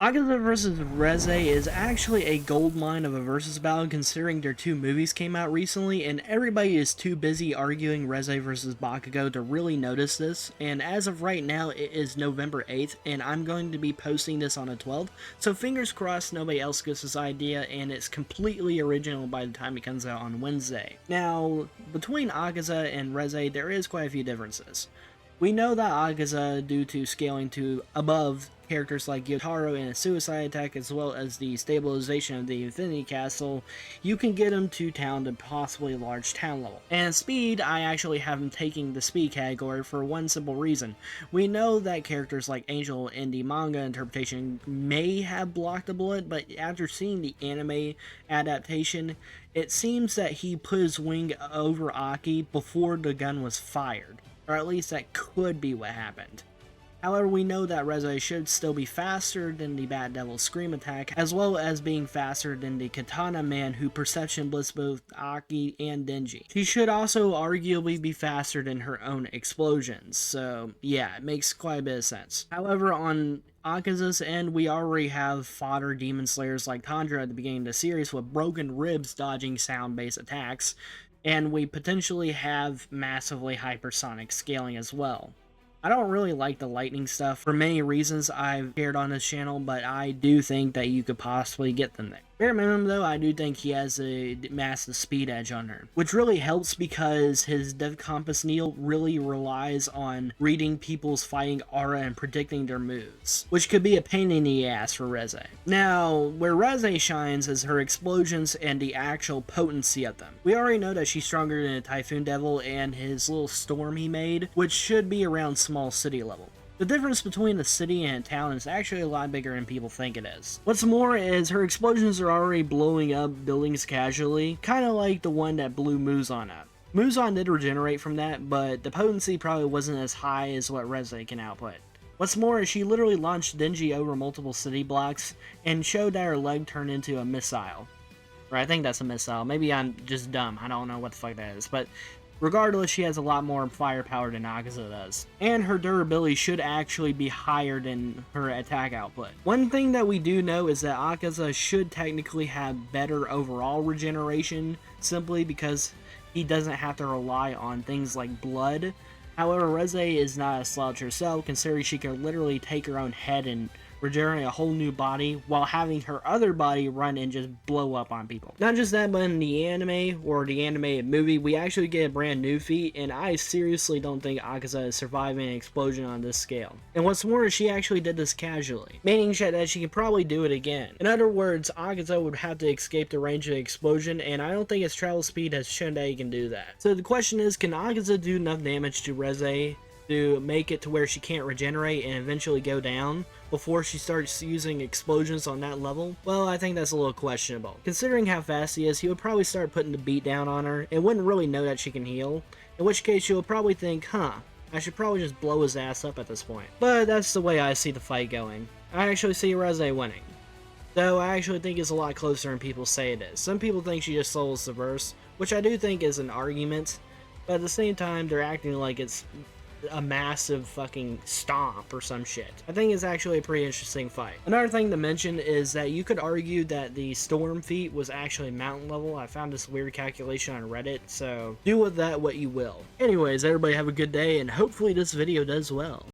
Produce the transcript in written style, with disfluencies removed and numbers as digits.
Akaza vs. Reze is actually a goldmine of a versus battle considering their two movies came out recently and everybody is too busy arguing Reze vs. Bakugo to really notice this, and as of right now it is November 8th and I'm going to be posting this on the 12th, so fingers crossed nobody else gets this idea and it's completely original by the time it comes out on Wednesday. Now, between Akaza and Reze there is quite a few differences. We know that Akaza, due to scaling to above characters like Yotaro in a suicide attack as well as the stabilization of the Infinity Castle, you can get him to town to possibly a large town level. And speed, I actually have him taking the speed category for one simple reason. We know that characters like Angel in the manga interpretation may have blocked the bullet, but after seeing the anime adaptation, it seems that he put his wing over Aki before the gun was fired. Or at least that could be what happened. However, we know that Reze should still be faster than the Bat Devil's Scream attack, as well as being faster than the Katana Man who Perception Blitz both Aki and Denji. She should also arguably be faster than her own explosions, so yeah, it makes quite a bit of sense. However, on Akaza's end, we already have fodder demon slayers like Tundra at the beginning of the series with broken ribs dodging sound-based attacks, and we potentially have massively hypersonic scaling as well. I don't really like the lightning stuff for many reasons I've shared on this channel, but I do think that you could possibly get them there. Bare minimum though, I do think he has a massive speed edge on her, which really helps because his Dev Compass Needle really relies on reading people's fighting aura and predicting their moves, which could be a pain in the ass for Reze. Now, where Reze shines is her explosions and the actual potency of them. We already know that she's stronger than a Typhoon Devil and his little storm he made, which should be around small city level. The difference between a city and a town is actually a lot bigger than people think it is. What's more is her explosions are already blowing up buildings casually, kind of like the one that blew Muzan up. Muzan did regenerate from that, but the potency probably wasn't as high as what Reze can output. What's more is she literally launched Denji over multiple city blocks and showed that her leg turned into a missile. Or I think that's a missile. Maybe I'm just dumb. I don't know what the fuck that is, but regardless, she has a lot more firepower than Akaza does. And her durability should actually be higher than her attack output. One thing that we do know is that Akaza should technically have better overall regeneration, simply because he doesn't have to rely on things like blood. However, Reze is not a slouch herself, considering she can literally take her own head and regenerate a whole new body while having her other body run and just blow up on people. Not just that, but in the anime or the animated movie, we actually get a brand new feat, and I seriously don't think Akaza is surviving an explosion on this scale. And what's more is she actually did this casually, meaning that she could probably do it again. In other words, Akaza would have to escape the range of the explosion, and I don't think his travel speed has shown that he can do that. So the question is, can Akaza do enough damage to Reze to make it to where she can't regenerate and eventually go down before she starts using explosions on that level? Well, I think that's a little questionable. Considering how fast he is, he would probably start putting the beat down on her and wouldn't really know that she can heal, in which case she'll probably think, I should probably just blow his ass up at this point. But that's the way I see the fight going. I actually see Reze winning, though I actually think it's a lot closer than people say it is. Some people think she just souls the verse, which I do think is an argument, but at the same time they're acting like it's a massive fucking stomp or some shit. I think it's actually a pretty interesting fight. Another thing to mention is that you could argue that the storm feat was actually mountain level. I found this weird calculation on Reddit, so do with that what you will. Anyways, everybody have a good day, and hopefully this video does well.